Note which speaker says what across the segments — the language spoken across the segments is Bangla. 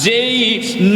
Speaker 1: যেই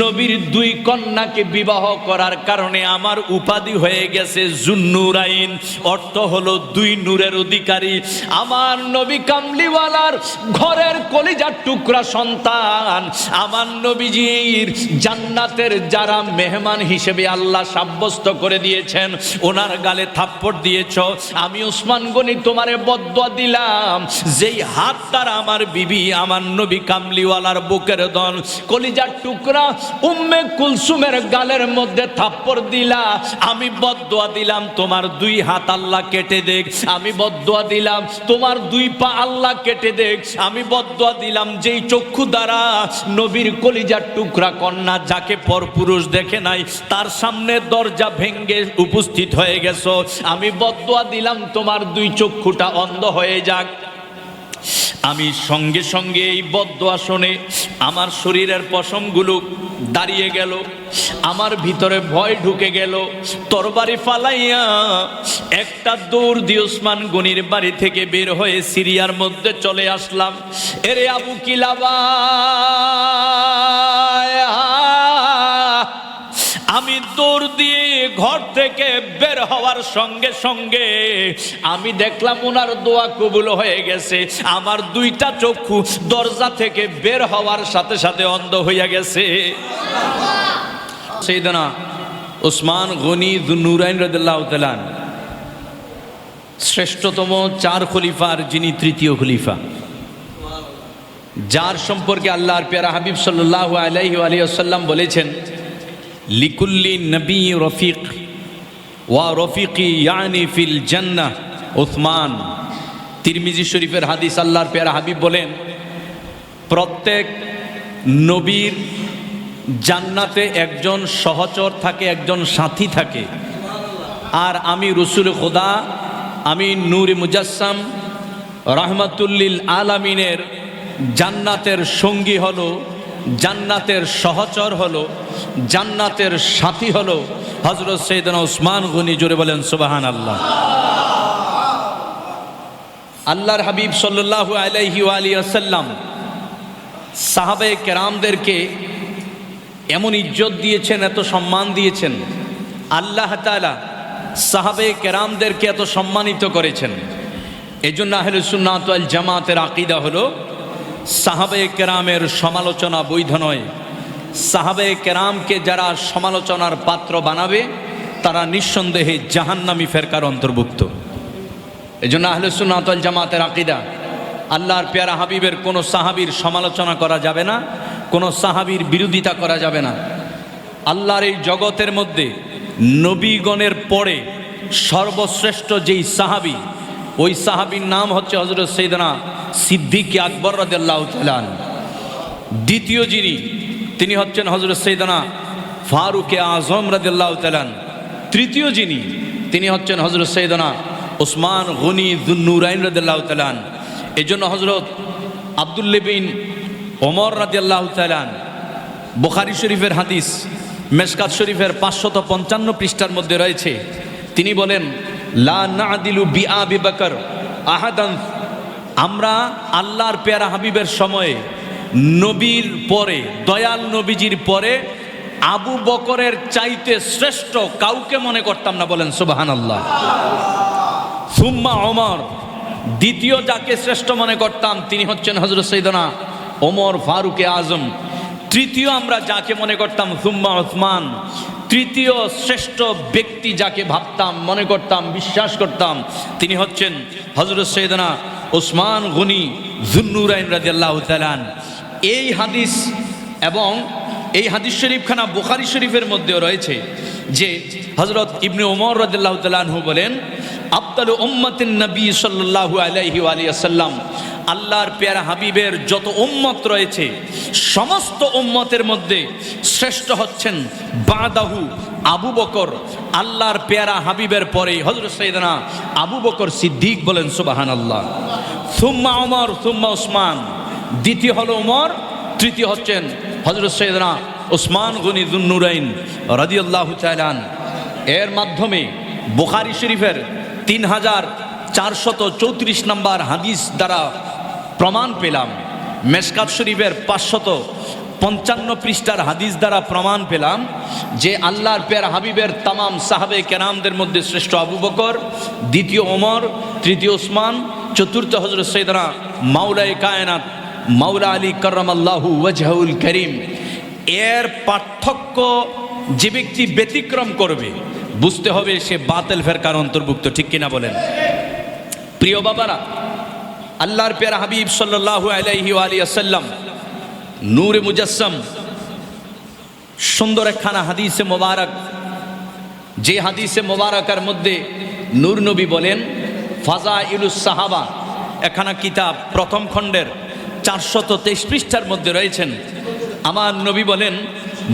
Speaker 1: নবীর দুই কন্যাকে বিবাহ করার কারণে আমার উপাধি হয়ে গেছে জুন্নুরাইন, অর্থ হলো দুই নূরের অধিকারী। আমার নবী কামলিওয়ালার ঘরের কলিজার টুকরা সন্তান, আমার নবীজির জান্নাতের যারা মেহমান হিসেবে আল্লাহ সাব্যস্ত করে দিয়েছেন, ওনার গালে থাপ্পড় দিয়েছ। আমি ওসমান গনি তোমারে বদদুয়া দিলাম, যেই হাত দ্বারা আমার বিবি আমার নবী কামলিওয়ালার বুকের দল কলিজার টুকরা উম্মে কুলসুমের গালের মধ্যে থাপ্পড় দিলা, আমি বদদুয়া দিলাম তোমার দুই হাত আল্লাহ কেটে দেখ। আমি বদদুয়া দিলাম তোমার দুই পা আল্লাহ কেটে দেখ। আমি বদদুয়া দিলাম যেই চক্ষু দ্বারা নবীর কলিজার টুকরা কন্যা যাকে পরপুরুষ দেখে নাই তার সামনে দরজা ভেঙ্গে উপস্থিত হয়ে গেছো, আমি বদদুয়া দিলাম তোমার দুই চক্ষুটা অন্ধ হয়ে যাক। আমি সঙ্গে সঙ্গে এই বদদুয়া শুনে আমার শরীরের পশমগুলো দাঁড়িয়ে গেল, আমার ভিতরে ভয় ঢুকে গেল। তরবারি ফালাইয়া একটা দৌড় দিয়ে ওসমান গনির বাড়ি থেকে বের হয়ে সিরিয়ার মধ্যে চলে আসলাম। এরে আবু কিলাবা, আমি দৌড় দিয়ে ঘর থেকে বের হওয়ার সঙ্গে সঙ্গে আমি দেখলাম ওনার দোয়া কবুল হয়ে গেছে। আমার দুইটা চক্ষু দরজা থেকে বের হওয়ার সাথে সাথে অন্ধ হইয়া গেছে। সাইয়েদনা ওসমান গনি যুন্নুরাইন রাদিয়াল্লাহু তাআলা শ্রেষ্ঠতম চার খলিফার যিনি তৃতীয় খলিফা, যার সম্পর্কে আল্লাহর প্যারা হাবিব সাল্লাল্লাহু আলাইহি ওয়াসাল্লাম বলেছেন, লিকুল্লি নবী রফিক ওয়া রফিকি ইয়ানি ফিল জান্নাহ উসমান। তিরমিজি শরীফের হাদিস। আল্লাহর প্যারা হাবিব বলেন, প্রত্যেক নবীর জান্নাতে একজন সহচর থাকে, একজন সাথী থাকে। আর আমি রসুল খোদা, আমি নূরে মুজাসসাম রাহমাতুল্লিল আলামিনের জান্নাতের সঙ্গী হলো, জান্নাতের সহচর হলো, জান্নাতের সাথী হলো হযরত সাইয়েদনা ওসমান গনি। জোরে বলেন সুবহানাল্লাহ। আল্লাহর হাবিব সাল্লাল্লাহু আলাইহি ওয়াসাল্লাম সাহাবায়ে কেরামদেরকে এমন ইজ্জত দিয়েছেন, এত সম্মান দিয়েছেন। আল্লাহ তাআলা সাহাবায়ে কেরামদেরকে এত সম্মানিত করেছেন। এজন্য আহলে সুন্নাত ওয়াল জামাতের আকীদা হলো সাহাবায়ে কেরামের সমালোচনা বৈধ নয়। সাহাবায়ে কেরামকে যারা সমালোচনার পাত্র বানাবে তারা নিঃসন্দেহে জাহান্নামী ফেরকার অন্তর্ভুক্ত। এজন্য আহলে সুন্নাত ওয়াল জামাতের আকীদা, আল্লাহর প্যারা হাবিবের কোনো সাহাবীর সমালোচনা করা যাবে না, কোনো সাহাবীর বিরোধিতা করা যাবে না। আল্লাহর এই জগতের মধ্যে নবীগণের পরে সর্বশ্রেষ্ঠ যেই সাহাবী, ওই সাহাবীর নাম হচ্ছে হযরত সাইয়েদনা সিদ্দিক আকবর রাদিয়াল্লাহু তাআলা। দ্বিতীয় যিনি, তিনি হচ্ছেন হযরত সাইয়েদনা ফারুক আযম রাদিয়াল্লাহু তাআলা। তৃতীয় যিনি, তিনি হচ্ছেন হযরত সাইয়েদনা ওসমান গনি যুন্নুরাইন রাদিয়াল্লাহু তাআলা। এজন্য হযরত আব্দুল্লাহ বিন ওমর রাদিয়াল্লাহু তাআলা, বুখারী শরীফের হাদিস, মেশকাত শরীফের 555 পৃষ্ঠার মধ্যে রয়েছে। তিনি বলেন, লা নাদিলু বিআবি বকর আহাদান। আমরা আল্লাহর প্যারা হাবিবের সময়ে নবীর পরে, দয়াল নবীজির পরে আবু বকরের চাইতে শ্রেষ্ঠ কাউকে মনে করতাম না। বলেন সুবহানাল্লাহ। সুম্মা ওমর, দ্বিতীয় যাকে শ্রেষ্ঠ মনে করতাম তিনি হচ্ছেন হযরত সাইয়েদনা ওমর ফারুক আজম। তৃতীয় আমরা যাকে মনে করতাম সুম্মা ওসমান। তৃতীয় শ্রেষ্ঠ ব্যক্তি যাকে ভাবতাম, মনে করতাম, বিশ্বাস করতাম তিনি হচ্ছেন হযরত সাইয়েদনা ওসমান গনি যুন্নুরাইন রাদিয়াল্লাহু তাআলা। এই হাদিস এবং এই হাদিস শরীফখানা বুখারী শরীফের মধ্যেও রয়েছে যে হযরত ইবনে ওমর রাদিয়াল্লাহু তাআলা আনহু বলেন, আফদালু উম্মাতিন নবী সাল্লাল্লাহু আলাইহি ওয়াসাল্লাম, আল্লাহর প্যারা হাবিবের যত উম্মত রয়েছে সমস্ত উম্মতের মধ্যে শ্রেষ্ঠ হচ্ছেন বাদাহু আবু বকর। আল্লাহর প্যারা হাবিবের পরে হযরত সাইয়েদনা আবু বকর সিদ্দিক। বলেন সুবহানাল্লাহ। সুম্মা ওমর সুম্মা ওসমান, দ্বিতীয় হলো ওমর, তৃতীয় হচ্ছেন হযরত সাইয়েদনা ওসমান গনি যুন্নুরাইন রাদিয়াল্লাহু তাআলা। এর মাধ্যমে বুখারী শরীফের 3434 নম্বর হাদিস দ্বারা প্রমাণ পেলাম, মেশকাত শরীফের 55 পৃষ্ঠার হাদিস দ্বারা প্রমাণ পেলাম যে আল্লাহর পেয়ার হাবিবের তামাম সাহাবে কেরামদের মধ্যে শ্রেষ্ঠ আবু বকর, দ্বিতীয় ওমর, তৃতীয় উসমান, চতুর্থ হযরত সাইয়েদনা মাওলায়ে কায়নাত মাওলা আলী কাররামাল্লাহু ওয়াজহুল করিম। এর পার্থক্য যে ব্যক্তি ব্যতিক্রম করবে বুঝতে হবে সে বাতিল ফেরকার অন্তর্ভুক্ত, ঠিক কিনা বলেন? প্রিয় বাবারা, আল্লাহর পেয়ারা হাবিব সাল্লাল্লাহু আলাইহি ওয়া আলিহি ওয়াসাল্লাম নূরে মুজাসসাম সুন্দর একখানা হাদিসে মোবারক, যে হাদিসে মোবারকের মধ্যে নূর নবী বলেন ফাজাইলুস সাহাবা, একখানা কিতাব প্রথম খণ্ডের 423 পৃষ্ঠার মধ্যে রয়েছেন। আমার নবী বলেন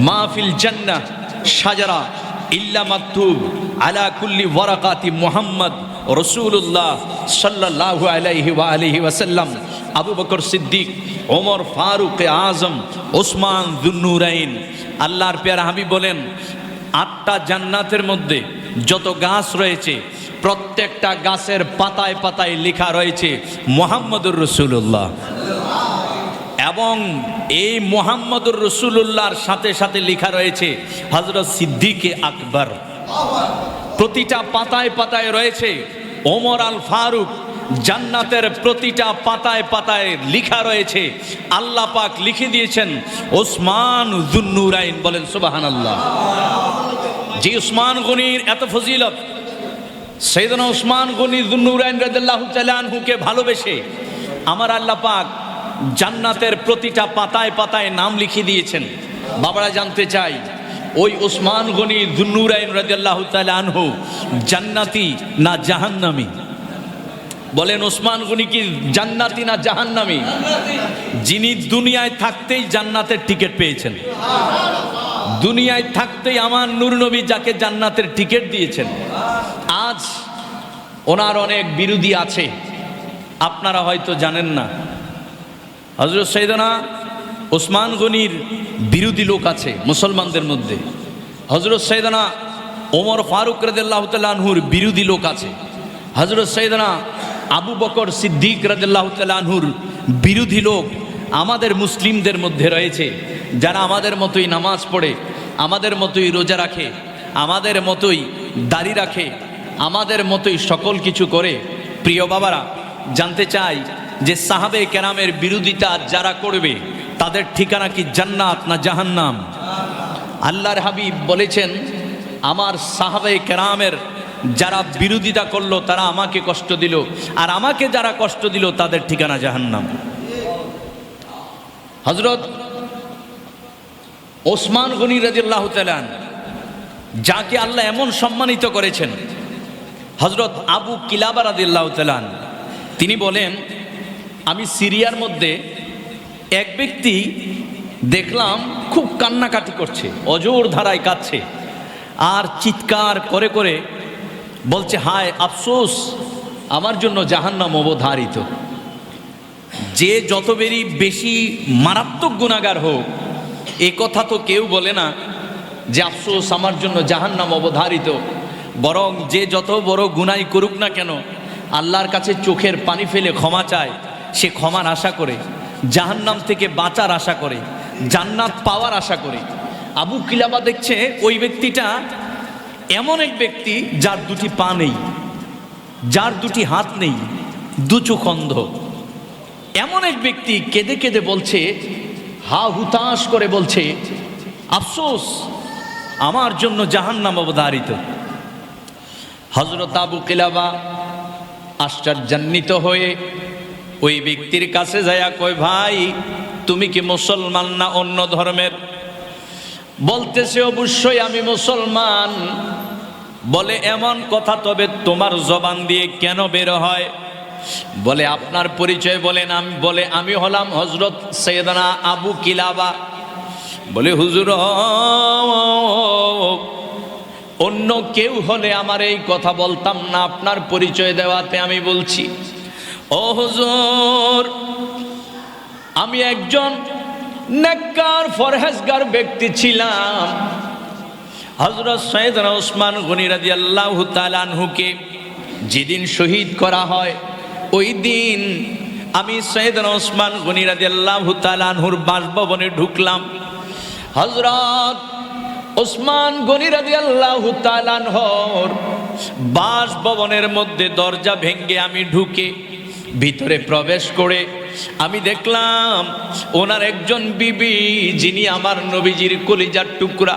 Speaker 1: মাহফিল জান্নাহ শাজারা ইল্লা মাকতুব আলা কুল্লি ওয়ারাকাতি মুহাম্মদ রাসূলুল্লাহ সাল্লাল্লাহু আলাইহি ওয়া আলিহি ওয়াসাল্লাম, আবু বকর সিদ্দিক, ওমর ফারুক আজম, ওসমান যুন্নুরাইন। আল্লাহর পেয়ারা হাবিব বলেন 8টা জান্নাতের মধ্যে যত গাছ রয়েছে প্রত্যেকটা গাছের পাতায় পাতায় লেখা রয়েছে মুহাম্মদুর রাসূলুল্লাহ, এবং এই মুহাম্মদুর রাসূলুল্লাহর সাথে সাথে লেখা রয়েছে হযরত সিদ্দিকে আকবর। প্রতিটা পাতায় পাতায় রয়েছে ওমর আল ফারুক। জান্নাতের প্রতিটা পাতায় পাতায় লেখা রয়েছে, আল্লাহ পাক লিখে দিয়েছেন ওসমান যুন্নুরাইন। বলেন সুবহানাল্লাহ। যে উসমান গনির এত ফজিলত, সাইয়েদনা উসমান গনি যুন্নুরাইন রাদিয়াল্লাহু তাআলা আনহুকে ভালোবেসে আমার আল্লাহ পাক জান্নাতের প্রতিটা পাতায় পাতায় নাম লিখে দিয়েছেন। বাবারা জানতে চাই, ওই উসমান গনি যুন্নুরাইন রাদিয়াল্লাহু তাআলা আনহু জান্নাতি না জাহান্নামী? বলেন উসমান গনি কি জান্নাতি না জাহান্নামী? যিনি দুনিয়ায় থাকতেই জান্নাতের টিকিট পেয়েছেন, দুনিয়ায় থাকতেই আমার নূর নবী যাকে জান্নাতের টিকিট দিয়েছেন, আজ ওনার অনেক বিরোধী আছে, আপনারা হয়তো জানেন না। হযরত সাইয়েদনা ওসমান গনির বিরোধী লোক আছে মুসলমানদের মধ্যে, হযরত সাইয়েদনা ওমর ফারুক রাদিয়াল্লাহু তাআলা আনহুর বিরোধী লোক আছে, হযরত সাইয়েদনা আবু বকর সিদ্দিক রাদিয়াল্লাহু তাআলা আনহুর বিরোধী লোক আমাদের মুসলিমদের মধ্যে রয়েছে, যারা আমাদের মতোই নামাজ পড়ে, আমাদের মতোই রোজা রাখে, আমাদের মতোই দাড়ি রাখে, আমাদের মতোই সকল কিছু করে। প্রিয় বাবারা, জানতে চাই যে সাহাবে কেরামের বিরোধিতা যারা করবে তাদের ঠিকানা কি জান্নাত না জাহান্নাম? আল্লাহর হাবিব বলেছেন আমার সাহাবে কেরামের যারা বিরোধিতা করলো তারা আমাকে কষ্ট দিল, আর আমাকে যারা কষ্ট দিল তাদের ঠিকানা জাহান্নাম। হযরত ওসমান গনি রাদিয়াল্লাহু তাআলা যাকে আল্লাহ এমন সম্মানিত করেছেন, হযরত আবু কিলাবা রাদিয়াল্লাহু তাআলা তিনি বলেন আমি সিরিয়ার মধ্যে এক ব্যক্তি দেখলাম খুব কান্নাকাটি করছে, অজোর ধারায় কাঁদছে আর চিৎকার করে করে বলছে হায় আফসোস, আমার জন্য জাহান্নাম অবধারিত। যে যত বেশি মারাত্মক গুনাহগার হোক এ কথা তো কেউ বলে না যে আফসোস আমার জন্য জাহান্নাম অবধারিত, বরং যে যত বড় গুনাহ করুক না কেন আল্লাহর কাছে চোখের পানি ফেলে ক্ষমা চায়, সে ক্ষমার আশা করে, জাহান্নাম থেকে বাঁচার আশা করে, জান্নাত পাওয়ার আশা করে। আবু কিলাবা দেখছে ওই ব্যক্তিটা এমন এক ব্যক্তি যার দুটি পা নেই, যার দুটি হাত নেই, দু চোখ অন্ধ। এমন এক ব্যক্তি কেঁদে কেঁদে বলছে, হা হুতাশ করে বলছে আফসোস আমার জন্য জাহান্নাম অবধারিত। হযরত আবু কিলাবা আশ্চর্যান্বিত হয়ে ওই ব্যক্তির কাছে যায়া কয় ভাই তুমি কি মুসলমান না অন্য ধর্মের? বলতেছে অবশ্যই আমি মুসলমান। বলে এমন কথা তবে তোমার জবান দিয়ে কেন বের হয়? বলে আপনার পরিচয় বলেন। আমি হলাম হযরত সাইয়েদনা আবু কিলাবা। বলে হুজুর অন্য কেউ হলে আমার এই কথা বলতাম না, আপনার পরিচয় দেওয়াতে আমি বলছি। ও হুজুর আমি একজন নেককার ফরহেজগার ব্যক্তি ছিলাম। হযরত সাইয়েদনা ওসমান গনি রাদিয়াল্লাহু তাআলা আনহুকে যেদিন শহীদ করা হয় ওই দিন আমি সাইয়েদনা ওসমান গনি রাদিয়াল্লাহু তাআলা আনহুর বাসভবনে ঢুকলাম। হযরত ওসমান গনি রাদিয়াল্লাহু তাআলা আনহুর বাসভবনের মধ্যে দরজা ভেঙে আমি ঢুকে ভিতরে প্রবেশ করে আমি দেখলাম ওনার একজন বিবি, যিনি আমার নবীজির কলিজার টুকরা,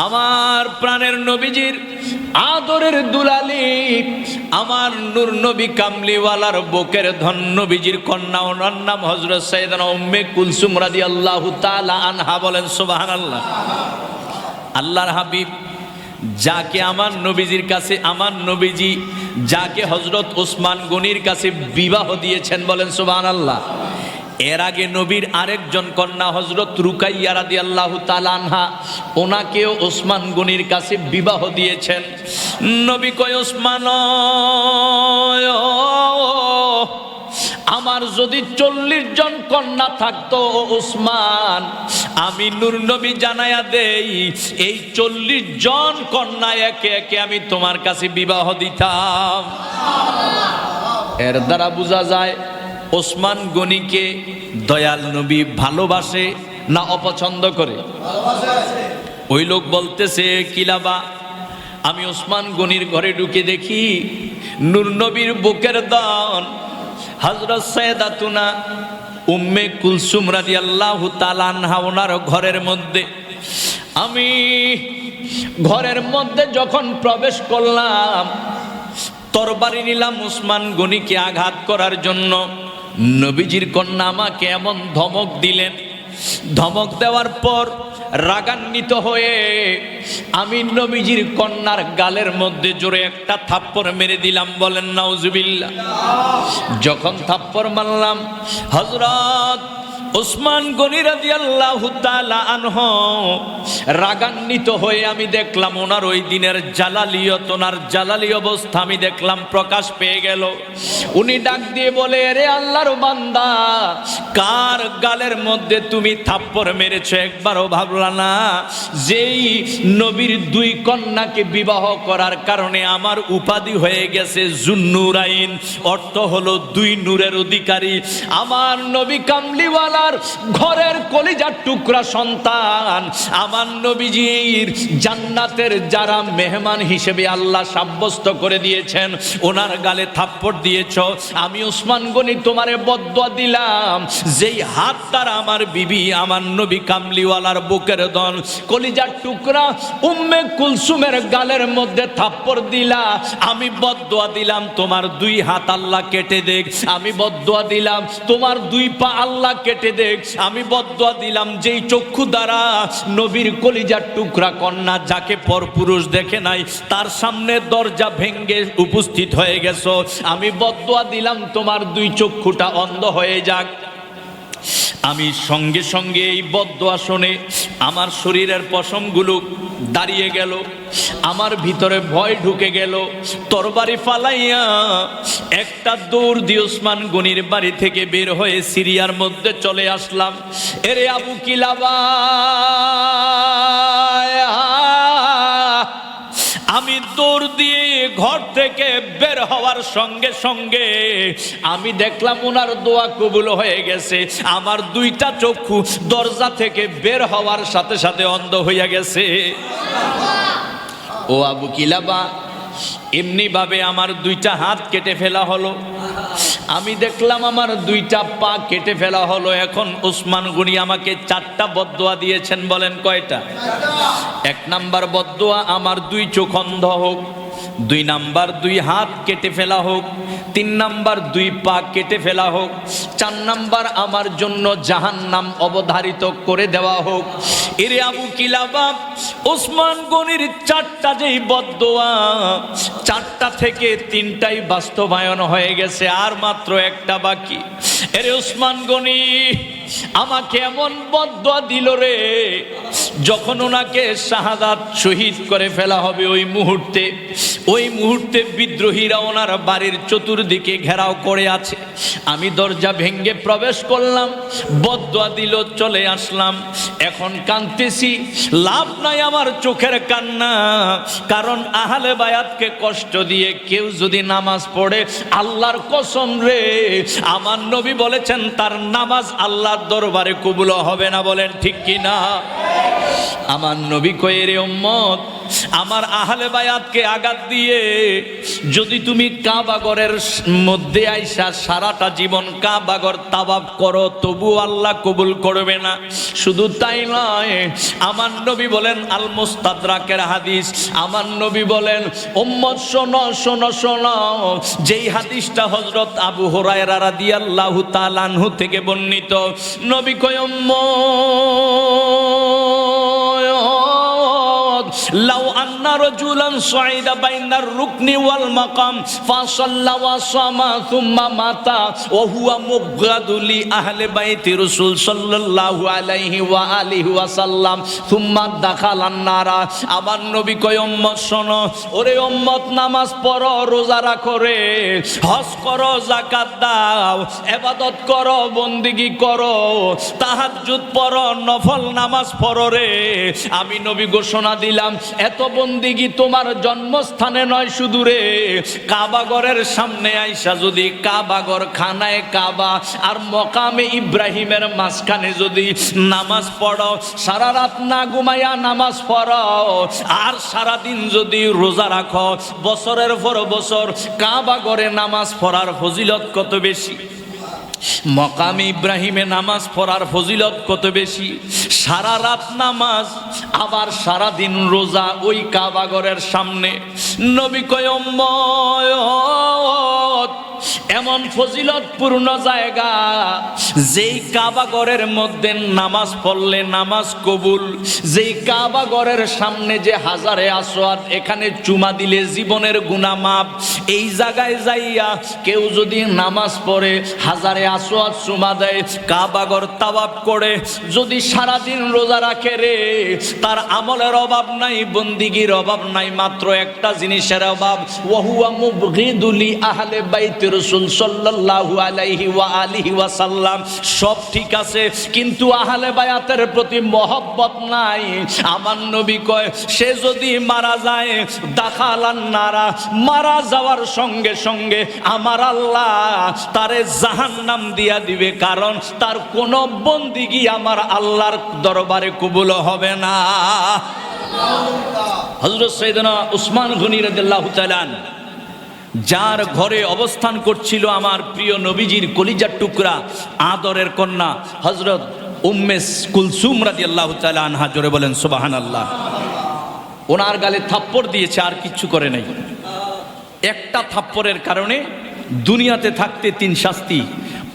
Speaker 1: আমার প্রাণের নবীজির আদরের দুলালি, আমার নূর নবী কামলিওয়ালার বুকের ধন নবীজির কন্যা, ওনার নাম হযরত সাইয়েদানা উম্মে কুলসুম রাদিয়াল্লাহু তাআলা আনহা। বলেন সুবহানাল্লাহ। আল্লাহর হাবিব যাকে আমার নবীজির কাছে, আমার নবীজি যাকে হযরত ওসমান গনির কাছে বিবাহ দিয়েছেন, বলেন সুবহানাল্লাহ। এর আগে নবীর আরেকজন কন্যা হযরত রুকাইয়া রাদিয়াল্লাহু তাআলা আনহা, ওনাকেও ওসমান গনির কাছে বিবাহ দিয়েছেন। নবী কয়, ওসমান আমার যদি 40 জন কন্যা থাকতো ওসমান, আমি নূর নবী জানায়া দেই এই 40 জন কন্যা একে একে আমি তোমার কাছে বিবাহ দিতাম। এর দ্বারা বোঝা যায় ওসমান গনিকে দয়াল নবী ভালোবাসে না অপছন্দ করে? ওই লোক বলতেছে, কিলাবা আমি ওসমান গনির ঘরে ঢুকে দেখি নূর নবীর বুকের দান হযরত সাইয়েদাতুনা উম্মে কুলসুম রাদিয়াল্লাহু তাআলা আনহা ওনার ঘরের মধ্যে। আমি ঘরের মধ্যে যখন প্রবেশ করলাম, তরবারি নিলাম ওসমান গনিকে আঘাত করার জন্য। নবীজির কন্যা আমাকে এমন ধমক দিলেন, ধমক দেওয়ার পর রাগান্বিত হয়ে আমি নবীজির কন্যার গালের মধ্যে জোরে একটা থাপ্পড় মেরে দিলাম। বলেন নাউজুবিল্লাহ। যখন থাপ্পড় মারলাম, হযরত ওসমান গনি রাদিয়াল্লাহু তাআলা আনহু রাগান্বিত হয়ে আমি দেখলাম ওনার ওই দিনের জালালিয়ত, ওনার জালালি অবস্থা আমি দেখলাম প্রকাশ পেয়ে গেল। উনি ডাক দিয়ে বলে, রে আল্লাহর বান্দা, কার গালের মধ্যে তুমি থাপ্পড় মেরেছো একবারও ভাবলা না যেই নবীর 2 কন্যাকে বিবাহ করার কারণে আমার উপাধি হয়ে গেছে জুন্নুরাইন, অর্থ হলো 2 নূরের অধিকারী। আমার নবী কামলিওয়ালা ঘরের কলিজার টুকরা সন্তান, আমার নবীজির জান্নাতের যারা মেহমান হিসেবে আল্লাহ সাব্যস্ত করে দিয়েছেন, ওনার গালে থাপ্পড় দিয়েছ। আমি ওসমান গনি তোমারে বদদুয়া দিলাম, যেই হাত দ্বারা আমার বিবি, আমার নবী কামলিওয়ালার বুকের দন কলিজার টুকরা উম্মে কুলসুমের গালের মধ্যে থাপ্পড় দিলা, আমি বদদুয়া দিলাম তোমার 2 হাত আল্লাহ কেটে দেখ। আমি বদদুয়া দিলাম তোমার 2 পা আল্লাহ কেটে দেখ। আমি বদদুয়া দিলাম যেই চক্ষু দ্বারা নবীর কলিজার টুকরা কন্যা, যাকে পরপুরুষ দেখে নাই, তার সামনে দরজা ভেঙ্গে উপস্থিত হয়ে গেছো, আমি বদদুয়া দিলাম তোমার 2 চক্ষুটা অন্ধ হয়ে যাক। আমি সঙ্গে সঙ্গে এই বদদুয়া শুনে আমার শরীরের পশমগুলো দাঁড়িয়ে গেল, আমার ভিতরে ভয় ঢুকে গেল। তরবারি ফালাইয়া একটা দৌড় দিয়ে ওসমান গনির বাড়ি থেকে বের হয়ে সিরিয়ার মধ্যে চলে আসলাম। এরে আবু কিলাবা, আমি দৌড় দিয়ে ঘর থেকে বের হওয়ার সঙ্গে সঙ্গে আমি দেখলাম ওনার দোয়া কবুল হয়ে গেছে। আমার 2টা চক্ষু দরজা থেকে বের হওয়ার সাথে সাথে অন্ধ হইয়া গেছে। ও আবু কিলাবা, এমনি ভাবে আমার 2টা হাত কেটে ফেলা হলো, আমি দেখলাম আমার 2টা পা কেটে ফেলা হলো। এখন ওসমান গনি আমাকে 4টা বদদুয়া দিয়েছেন। বলেন কয়টা? 1 নাম্বার বদদুয়া আমার 2 চোখ অন্ধ হোক, 2 নাম্বার 2 হাত কেটে ফেলা হোক, 3 নাম্বার 2 পা কেটে ফেলা হোক, 4 নাম্বার আমার জন্য জাহান্নাম অবধারিত করে দেওয়া হোক। এরে আবু কিলাবা, ওসমান গনির 4টা যেই বদদুয়া, 4টা থেকে 3টাই বাস্তবায়ন হয়ে গেছে, আর মাত্র 1টা বাকি। এরে ওসমান গনি আমাকে এমন বদদুয়া দিল রে, যখন ওনাকে শাহাদাত শহীদ করে ফেলা হবে ওই মুহূর্তে বিদ্রোহীরা ওনার বাড়ির চতুর্দিকে ঘেরাও করে আছে। আমি দরজা ভেঙে প্রবেশ করলাম, বদদুয়া দিল, চলে আসলাম। এখন কাঁদতেছি, লাভ নাই আমার চোখের কান্না, কারণ আহলে বায়াতকে কষ্ট দিয়ে কেউ যদি নামাজ পড়ে, আল্লাহর কসম রে, আমার নবী বলেছেন তার নামাজ আল্লাহর দরবারে কবুল হবে না। বলেন ঠিক কিনা? আমার নবী কয়ে, রে উম্মত, আমার আহলে বায়াতকে আঘাত দিয়ে যদি তুমি কাবাগরের মধ্যে আইসা সারাটা জীবন কাবাগর তাওয়াফ করো, তবু আল্লাহ কবুল করবে না। শুধু তাই নয়, আমার নবী বলেন, আল মুস্তাদরাকের হাদিস, আমার নবী বলেন, উম্মত শোনো শোনো শোনো, যেই হাদিসটা হযরত আবু হুরায়রা রাদিয়াল্লাহু তাআলা আনহু থেকে বর্ণিত। নবী কয়, লাউ আন্না রাজুলান সাইদা বাইনার রুকনি ওয়াল মাকাম ফাসাল্লা ওয়া সামা সুম্মা মাতা ওয়া হুয়া মুগহাদুলি আহলে বাইতি রাসূল সাল্লাল্লাহু আলাইহি ওয়া আলিহি ওয়াসাল্লাম সুম্মা দাখালান নারা। আমার নবী কয়, উম্মত শোনো, ওরে উম্মত, নামাজ পড়ো, রোজা রাখো রে, হজ করো, যাকাত দাও, ইবাদত করো, বন্দেগী করো, তাহাজ্জুদ পড়ো, নফল নামাজ পড়ো রে। আমি নবী ঘোষণা দিলাম, এত বন্দেগী তোমার জন্মস্থানে নয় শুধু রে, কাবাগরের সামনে আইসা যদি কাবাগর, খানায় কাবা আর মকামে ইব্রাহিমের মাঝখানে যদি নামাজ পড়ো, সারা রাত না ঘুমাইয়া নামাজ পড়ো, আর সারা দিন যদি রোজা রাখো, বছরের পর বছর কাবাগরে নামাজ পড়ার ফজিলত কত বেশি, মকামে ইব্রাহিমে নামাজ পড়ার ফজিলত কত বেশি। সারা রাত নামাজ, আবার সারা দিন রোজা ওই কাবাগরের সামনে। নবী কয়, উম্মত, এমন ফজিলতপূর্ণ জায়গা, যেই কাবাগরের মধ্যে নামাজ পড়লে নামাজ কবুল, যেই কাবাগরের সামনে যে হাজারে আসওয়াদ, এখানে চুমা দিলে জীবনের গুনাহ মাফ। এই জায়গায় যাইয়া কেউ যদি নামাজ পড়ে, হাজারে আসওয়াদ চুমা দেয়, কাবাগর তাওয়াফ করে, যদি সারাদিন রোজা রাখে রে, তার আমলের অভাব নাই, বন্দিগির অভাব নাই, মাত্র একটা জিনিসের অভাব, ওয়া হুয়া মুবগিদুলি আহলে বাইতি রাসূল সাল্লাল্লাহু আলাইহি ওয়া আলিহি ওয়াসাল্লাম। সব ঠিক আছে, কিন্তু আহলে বায়াতের প্রতি মহব্বত নাই। আমার নবী কয়, সে যদি মারা যায়, দাখালান নারা, মারা যাওয়ার সঙ্গে সঙ্গে আমার আল্লাহ তারে জাহান্নাম দিয়া দিবে, কারণ তার কোনো বন্দিগি আমার আল্লাহর দরবারে কবুল হবে না। হযরত সাইয়েদনা উসমান গনি রাদিয়াল্লাহু তাআলা, যার ঘরে অবস্থান করছিল আমার প্রিয় নবীজির কলিজার টুকরা আদরের কন্যা হযরত উম্মে কুলসুম রাদিয়াল্লাহু তাআলা আনহা, জোরে বলেন সুবহানাল্লাহ। ওনার গালে থাপ্পড় দিয়েছে, আর কিচ্ছু করে নাই। একটা থাপ্পড়ের কারণে দুনিয়াতে থাকতে 3 শাস্তি,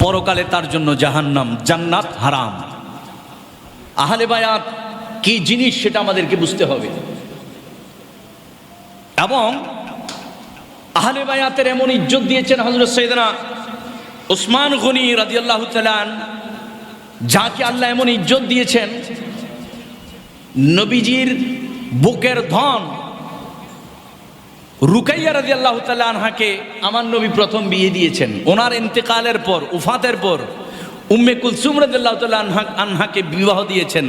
Speaker 1: পরকালে তার জন্য জাহান্নাম, জান্নাত হারাম। আহলে বায়াত কি জিনিস সেটা আমাদেরকে বুঝতে হবে। এবং আহলে বায়াতের এমন ইজ্জত দিয়েছেন হযরত সাইয়েদনা উসমান গনি রাদিয়াল্লাহু তাআলা, যাকে আল্লাহ এমন ইজ্জত দিয়েছেন, নবীজির বুকের ধন রুকাইয়া রাদিয়াল্লাহু তাআলা আনহাকে আমার নবী প্রথম বিয়ে দিয়েছেন। ওনার ইন্তেকালের পর, উফাতের পর উম্মে কুলসুম রাদিয়াল্লাহু তাআলা আনহাকে বিবাহ দিয়েছেন।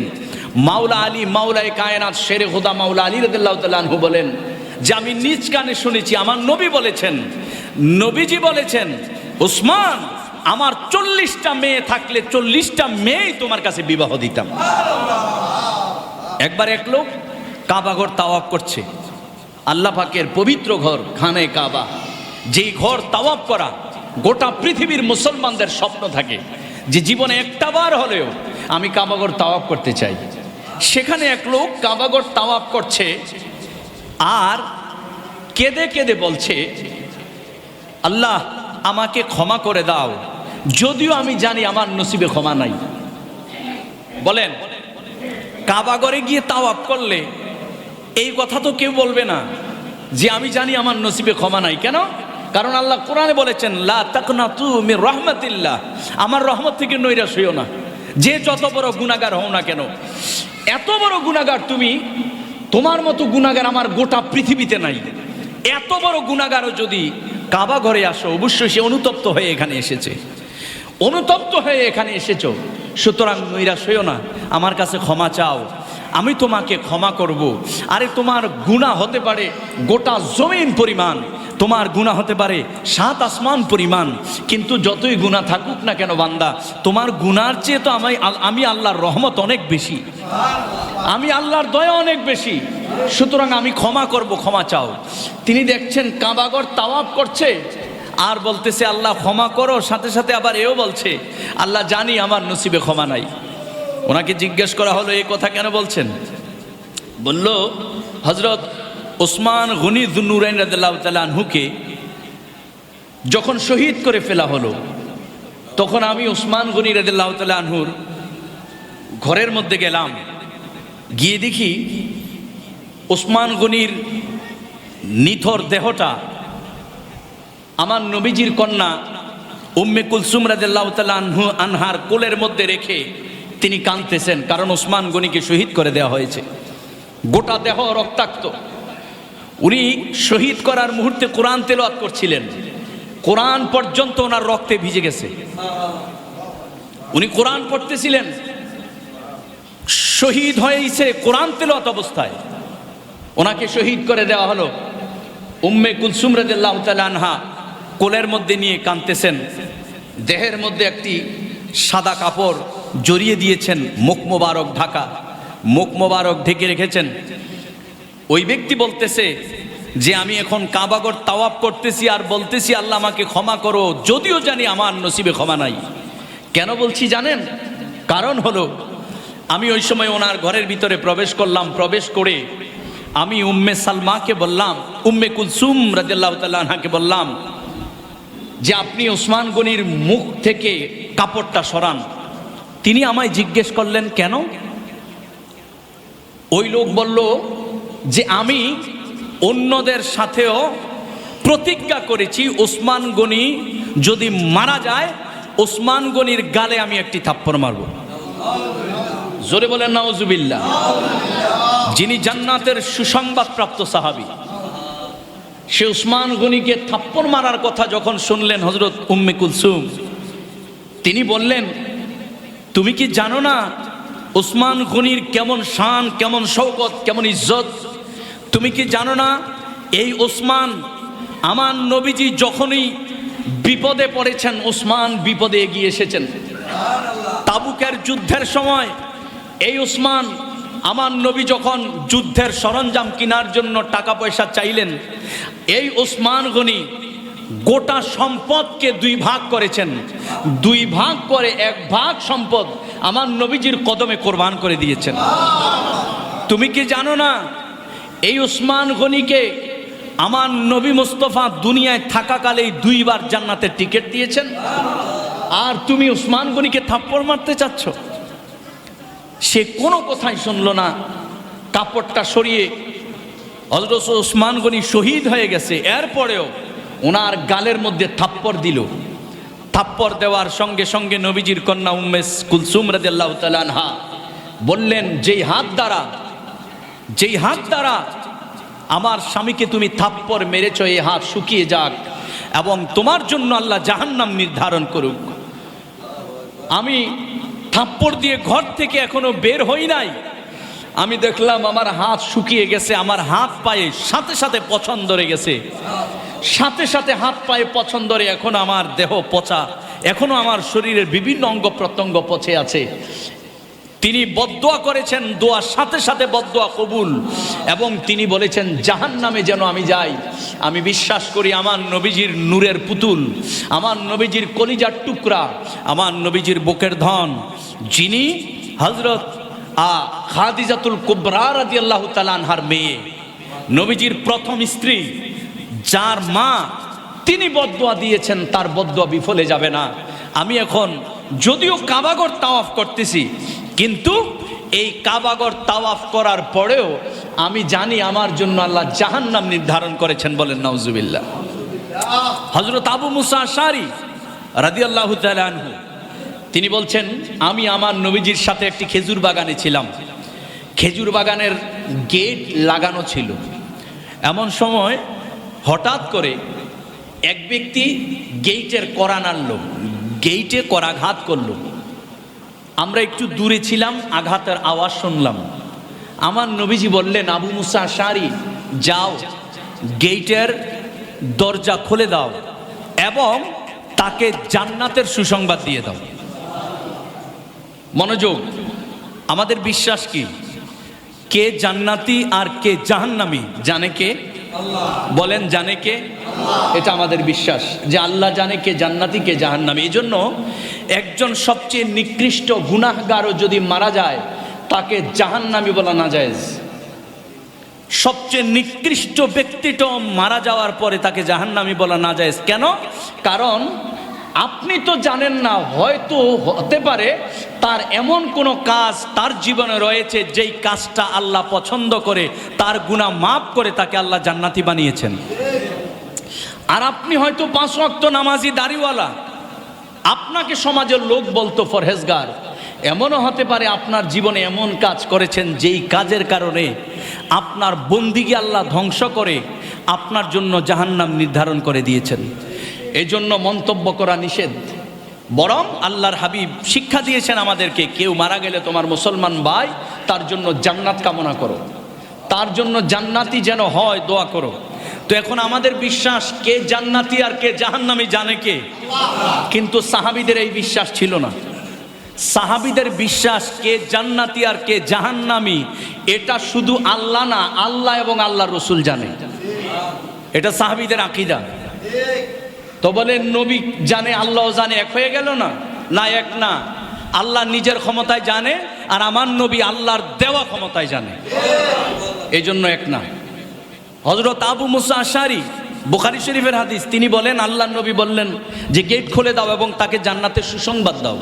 Speaker 1: মাওলা আলী, মাওলায়ে কায়নাত, শেরে খোদা মাওলা আলী রাদিয়াল্লাহু তাআলা আনহু বলেন যে, আমি নিজ কানে শুনেছি, আমার নবী বলেছেন, নবীজি বলেছেন, উসমান, আমার 40টা মেয়ে থাকলে 40টা মেয়েই তোমার কাছে বিবাহ দিতাম। একবার এক লোক কাবাঘর তাওয়াফ করছে, আল্লাহ পাকের পবিত্র ঘর খানে কাবা, যেই ঘর তাওয়াফ করা গোটা পৃথিবীর মুসলমানদের স্বপ্ন থাকে যে জীবনে একটা বার হলেও আমি কাবাঘর তাওয়াফ করতে চাই। সেখানে এক লোক কাবাঘর তাওয়াফ করছে আর কেঁদে কেঁদে বলছে, আল্লাহ আমাকে ক্ষমা করে দাও, যদিও আমি জানি আমার নসিবে ক্ষমা নাই। বলেন, কাবাঘরে গিয়ে তাওয়াফ করলে এই কথা তো কেউ বলবে না যে আমি জানি আমার নসিবে ক্ষমা নাই। কেন? কারণ আল্লাহ কোরআনে বলেছেন, লা তাকনাতু মির রাহমাতিল্লাহ, আমার রহমত থেকে নৈরাশ হইও না, যে যত বড় গুনাহগার হও না কেন। এত বড় গুনাহগার তুমি, তোমার মতো গুনাহগার আমার গোটা পৃথিবীতে নাই। এত বড় গুনাহগারও যদি কাবা ঘরে আসো, অবশ্যই সে অনুতপ্ত হয়ে এখানে এসেছে, অনুতপ্ত হয়ে এখানে এসেছো। সুতরাং নৈরাশ হইও না, আমার কাছে ক্ষমা চাও, আমি তোমাকে ক্ষমা করব। আরে তোমার গুনাহ হতে পারে গোটা জমিন পরিমাণ, তোমার গুনাহ হতে পারে 7 আসমান পরিমাণ, কিন্তু যতই গুনাহ থাকুক না কেন বান্দা, তোমার গুনার চেয়ে তো আমি আল্লাহর রহমত অনেক বেশি, আমি আল্লাহর দয়া অনেক বেশি। সুতরাং আমি ক্ষমা করব, ক্ষমা চাও। তিনি দেখছেন কাবাগর তাওয়াফ করছে আর বলতেছে আল্লাহ ক্ষমা করো, সাথে সাথে আবার এও বলছে আল্লাহ জানি আমার নসিবে ক্ষমা নাই। ওনাকে জিজ্ঞেস করা হলো এই কথা কেন বলছেন? বলল হযরত ওসমান গনি যুন্নুরাইন রাদিয়াল্লাহু তাআলা আনহুকে যখন শহীদ করে ফেলা হলো, তখন আমি ওসমান গনি রাদিয়াল্লাহু তাআলা আনহুর ঘরের মধ্যে গেলাম, গিয়ে দেখি ওসমান গনির নিথর দেহটা আমার নবীজির কন্যা উম্মে কুলসুম রাদিয়াল্লাহু তাআলা আনহার কোলের মধ্যে রেখে তিনি কাঁদতেছেন, কারণ ওসমান গনিকে শহীদ করে দেওয়া হয়েছে, গোটা দেহ রক্তাক্ত। উনি শহীদ করার মুহূর্তে কোরআন তেলাওয়াত করছিলেন, কোরআন পর্যন্ত ওনার রক্তে ভিজে গেছে। উনি কোরআন পড়তেছিলেন, শহীদ হয়েছে কোরআন তেলাওয়াত অবস্থায়, ওনাকে শহীদ করে দেওয়া হলো। উম্মে কুলসুম রাদিয়াল্লাহু তাআলা আনহা কোলের মধ্যে নিয়ে কাঁদতেছেন, দেহের মধ্যে একটি সাদা কাপড় জড়িয়ে দিয়েছেন, মুখ মোবারক ঢাকা, মুখ মোবারক ঢেকে রেখেছেন। ওই ব্যক্তি বলতেছে যে আমি এখন কাবাগর তাওয়াফ করতেছি আর বলতেছি আল্লাহ আমাকে ক্ষমা করো, যদিও জানি আমার নসিবে ক্ষমা নাই। কেন বলছি জানেন? কারণ হলো আমি ওই সময় ওনার ঘরের ভিতরে প্রবেশ করলাম, প্রবেশ করে আমি উম্মে সালমাকে বললাম, উম্মে কুলসুম রাদিয়াল্লাহু তাআলা আনহাকে বললাম যে আপনি ওসমান গনির মুখ থেকে কাপড়টা সরান। তিনি আমায় জিজ্ঞেস করলেন কেন? ওই লোক বলল যে আমি অন্যদের সাথেও প্রতিজ্ঞা করেছি ওসমান গনি যদি মারা যায় ওসমান গনির গালে আমি একটি থাপ্পড় মারব। জোরে বলেন নাউজুবিল্লাহ। যিনি জান্নাতের সুসংবাদ প্রাপ্ত সাহাবী, সে ওসমান গনিকে থাপ্পড় মারার কথা যখন শুনলেন হযরত উম্মে কুলসুম, তিনি বললেন তুমি কি জানো না ওসমান গনির কেমন শান, কেমন শওকত, কেমন ইজ্জত? তুমি কি জানো না এই ওসমান, আমার নবীজি যখনই বিপদে পড়েছেন ওসমান বিপদে এগিয়ে এসেছেন। তাবুকের যুদ্ধের সময় এই ওসমান, আমার নবী যখন যুদ্ধের সরঞ্জাম কেনার জন্য টাকা পয়সা চাইলেন, এই ওসমান গনি গোটা সম্পদকে 2 ভাগ করেছেন, 2 ভাগ করে 1 ভাগ সম্পদ আমার নবীজির কদমে কোরবান করে দিয়েছেন। তুমি কি জানো না এই ওসমান গনিকে আমার নবী মুস্তাফা দুনিয়ায় থাকাকালেই 2 বার জান্নাতের টিকিট দিয়েছেন, আর তুমি ওসমান গনিকে থাপ্পড় মারতে চাচ্ছ? সে কোনো কথাই শুনলো না, কাপড়টা সরিয়ে, হযরত ওসমান গনি শহীদ হয়ে গেছে, এরপরেও ওনার গালের মধ্যে থাপ্পড় দিল। থাপ্পড় দেওয়ার সঙ্গে সঙ্গে নবীজির কন্যা উম্মে কুলসুম রাদিয়াল্লাহু তাআলা আনহা বললেন যেই হাত দ্বারা আমার স্বামীকে তুমি থাপ্পড় মেরেছো, এই হাত শুকিয়ে যাক এবং তোমার জন্য আল্লাহ জাহান্নাম নির্ধারণ করুক। আমি থাপ্পড় দিয়ে ঘর থেকে এখনো বের হই নাই, আমি দেখলাম আমার হাত শুকিয়ে গেছে, আমার হাত পায়ে সাথে সাথে পছন ধরে গেছে, সাথে সাথে হাত পায়ে পছন ধরে, এখন আমার দেহ পচা, এখনো আমার শরীরের বিভিন্ন অঙ্গ প্রত্যঙ্গ পচে আছে। তিনি বদদোয়া করেছেন, দোয়ার সাথে সাথে বদদোয়া কবুল, এবং তিনি বলেছেন জাহান্নামে যেন আমি যাই। আমি বিশ্বাস করি আমার নবীজির নূরের পুতুল, আমার নবীজির কলিজার টুকরা, আমার নবীজির বুকের ধন, যিনি হযরত খাদিজাতুল কুবরা রাদিয়াল্লাহু তাআলা আনহার মেয়ে, নবীজির প্রথম স্ত্রী, যার মা, তিনি বদদোয়া দিয়েছেন, তার বদদোয়া বিফলে যাবে না। আমি এখন যদিও কাবাগর তাওয়াফ করতেছি, কিন্তু এই কাবাগর তাওয়াফ করার পরেও আমি জানি আমার জন্য আল্লাহ জাহান্নাম নির্ধারণ করেছেন। বলেন নাউজুবিল্লাহ। হযরত আবু মুসা আশআরী রাদিয়াল্লাহু তাআলা আনহু তিনি বলছেন আমি আমার নবীজির সাথে একটি খেজুর বাগানে ছিলাম, খেজুর বাগানের গেট লাগানো ছিল। এমন সময় হঠাৎ করে এক ব্যক্তি গেটের কড়া নাড়ল, গেটে করাঘাত করলো। আমরা একটু দূরে ছিলাম, আঘাতের আওয়াজ শুনলাম। আমার নবীজি বললেন, আবু মুসা আশআরী, যাও গেটের দরজা খুলে দাও এবং তাকে জান্নাতের সুসংবাদ দিয়ে দাও। মনোযোগ, আমাদের বিশ্বাস কি? কে জান্নাতি আর কে জাহান্নামী জানে কে? বলেন, জানে কে? এটা আমাদের বিশ্বাস যে আল্লাহ জানে কে জান্নাতি কে জাহান্নামী। এই জন্য একজন সবচেয়ে নিকৃষ্ট গুনাহগারও যদি মারা যায় তাকে জাহান্নামী বলা না যায়। সবচেয়ে নিকৃষ্ট ব্যক্তিটা মারা যাওয়ার পরে তাকে জাহান্নামী বলা না যায়। কেন? কারণ আপনি তো জানেন না, হয়তো হতে পারে তার এমন কোনো কাজ তার জীবনে রয়েছে যেই কাজটা আল্লাহ পছন্দ করে, তার গুনাহ মাফ করে তাকে আল্লাহ জান্নাতি বানিয়েছেন। আর আপনি হয়তো 5 ওয়াক্ত নামাজি, দাড়িওয়ালা, আপনাকে সমাজের লোক বলতো পরহেজগার। এমনও হতে পারে আপনার জীবনে এমন কাজ করেছেন যেই কাজের কারণে আপনার বন্দিকে আল্লাহ ধ্বংস করে আপনার জন্য জাহান্নাম নির্ধারণ করে দিয়েছেন। এজন্য মন্তব্য করা নিষেধ। বরং আল্লাহর হাবিব শিক্ষা দিয়েছেন আমাদেরকে, কেউ মারা গেলে তোমার মুসলমান ভাই তার জন্য জান্নাত কামনা করো, তার জন্য জান্নাতি যেন হয় দোয়া করো। তো এখন আমাদের বিশ্বাস কে জান্নাতি আর কে জাহান্নামী জানে কে? কিন্তু সাহাবীদের এই বিশ্বাস ছিল না। সাহাবীদের বিশ্বাস কে জান্নাতি আর কে জাহান্নামী এটা শুধু আল্লাহ না, আল্লাহ এবং আল্লাহর রাসূল জানে। এটা সাহাবীদের আকীদা। তো বলেন নবী জানে আল্লাহ জানে, এক হয়ে গেল না? না, এক না। আল্লাহ নিজের ক্ষমতায় জানে আর আমার নবী আল্লাহর দেওয়া ক্ষমতায় জানে, এই জন্য এক না। হযরত আবু মুসা আশআরী, বুখারী শরীফের হাদিস, তিনি বলেন আল্লাহর নবী বললেন যে গেট খুলে দাও এবং তাকে জান্নাতের সুসংবাদ দাও।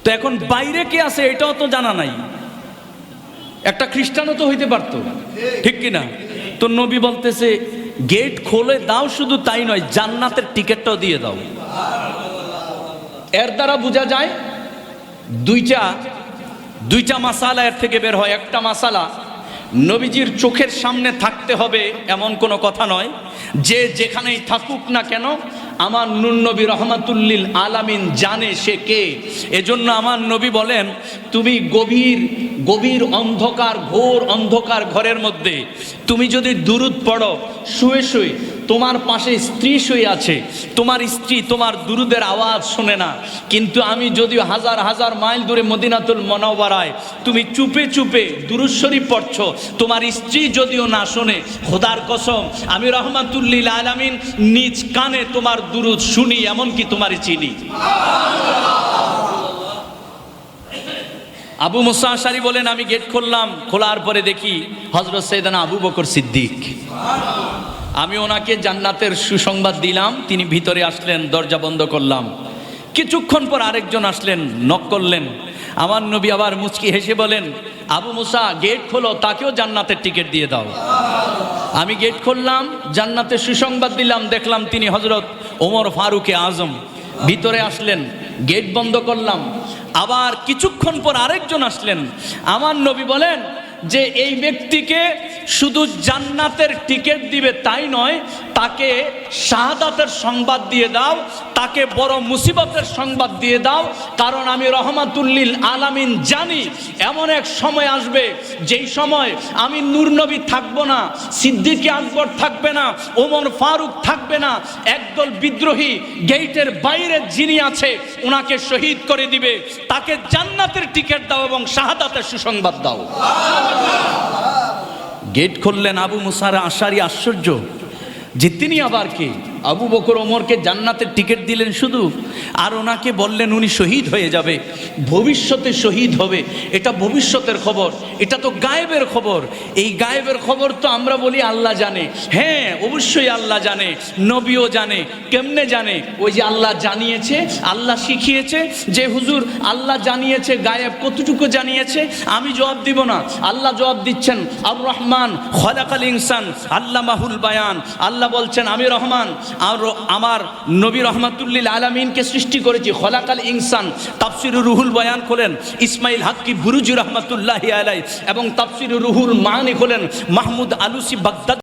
Speaker 1: তো এখন বাইরে কে আছে এটাও তো জানা নাই। একটা খ্রিস্টানও তো হইতে পারতো, ঠিক কিনা? তো নবী বলতেছে গেট খুলে দাও, শুধু তাই নয় জান্নাতের টিকিটটাও দিয়ে দাও। এর দ্বারা বোঝা যায় দুইটা মাসালা এর থেকে বের হয়। একটা মাসালা, নবীজির চোখের সামনে থাকতে হবে এমন কোনো কথা নয়, যে যেখানেই থাকুক না কেন আমার নূর নবী রহমাতুল্লিল আলামিন জানে সে কে। এজন্য আমার নবী বলেন, তুমি গভীর গভীর অন্ধকার, ঘোর অন্ধকার ঘরের মধ্যে তুমি যদি দুরূদ পড়ো শুয়ে শুয়ে, তোমার পাশে স্ত্রী শুয়ে আছে, তোমার স্ত্রী তোমার দুরূদের আওয়াজ শোনে না, কিন্তু আমি যদিও হাজার হাজার মাইল দূরে মদিনাতুল মুনাওয়ারায় তুমি চুপে চুপে দুরূদ শরীফ পড়ছো, তোমার স্ত্রী যদিও না শোনে, খোদার কসম আমি রহমাতুল্লিল আলামিন নিজ কানে তোমার দুরূদ শুনি, এমনকি তোমারই চিনি। আবু মুসা আশআরী বলেন, আমি গেট খুললাম, খোলার পরে দেখি হযরত সাইয়েদনা আবু বকর সিদ্দিক। আমি ওনাকে জান্নাতের সুসংবাদ দিলাম, তিনি ভিতরে আসলেন, দরজা বন্ধ করলাম। কিছুক্ষণ পর আরেকজন আসলেন, নক করলেন। আমার নবী আবার মুচকি হেসে বলেন, আবু মুসা গেট খোলো, তাকেও জান্নাতের টিকিট দিয়ে দাও। আমি গেট খুললাম, জান্নাতের সুসংবাদ দিলাম, দেখলাম তিনি হযরত ওমর ফারুকে আজম। ভিতরে আসলেন, গেট বন্ধ করলাম। আবার কিছুক্ষণ পর আরেকজন আসলেন। আমার নবী বলেন যে এই ব্যক্তিকে শুধু জান্নাতের টিকিট দিবে তাই নয়, তাকে শাহাদাতের সংবাদ দিয়ে দাও, তাকে বড় মুসিবতের সংবাদ দিয়ে দাও, কারণ আমি রহমাতুল্লিল আলামিন জানি এমন এক সময় আসবে যেই সময় আমি নূর নবী থাকবো না, সিদ্দিকে আকবর থাকবে না, ওমর ফারুক থাকবে না, একদল বিদ্রোহী গেটের বাইরে যিনি আছে ওনাকে শহীদ করে দিবে, তাকে জান্নাতের টিকিট দাও এবং শাহাদাতের সুসংবাদ দাও। গেট খুললেন। আবু মুসা আশআরী আশ্চর্য যে তিনি আবার কে? আবু বকর ওমরকে জান্নাতের টিকিট দিলেন শুধু, আর ওনাকে বললেন উনি শহীদ হয়ে যাবে, ভবিষ্যতে শহীদ হবে। এটা ভবিষ্যতের খবর, এটা তো গায়েবের খবর। এই গায়েবের খবর তো আমরা বলি আল্লাহ জানে। হ্যাঁ, অবশ্যই আল্লাহ জানে, নবীও জানে। কেমনে জানে? ওই যে আল্লাহ জানিয়েছে, আল্লাহ শিখিয়েছে যে হুজুর আল্লাহ জানিয়েছে, গায়েব কতটুকু জানিয়েছে আমি জবাব দিব না, আল্লাহ জবাব দিচ্ছেন। আর রহমান খলাকাল ইনসান আল্লামাহুল বায়ান। আল্লাহ বলছেন আমি রহমান, আর আমার নবী রহমাতুল্লিল আলামিনকে সৃষ্টি করেছি। খলাকাল ইনসান তাফসিরুর রুহুল বয়ান খোলেন ইসমাইল হাক্কি বুরুজি রহমাতুল্লাহি আলাইহি, এবং তাফসিরুর রুহুল মানি খোলেন মাহমুদ আলুসি বাগদাদ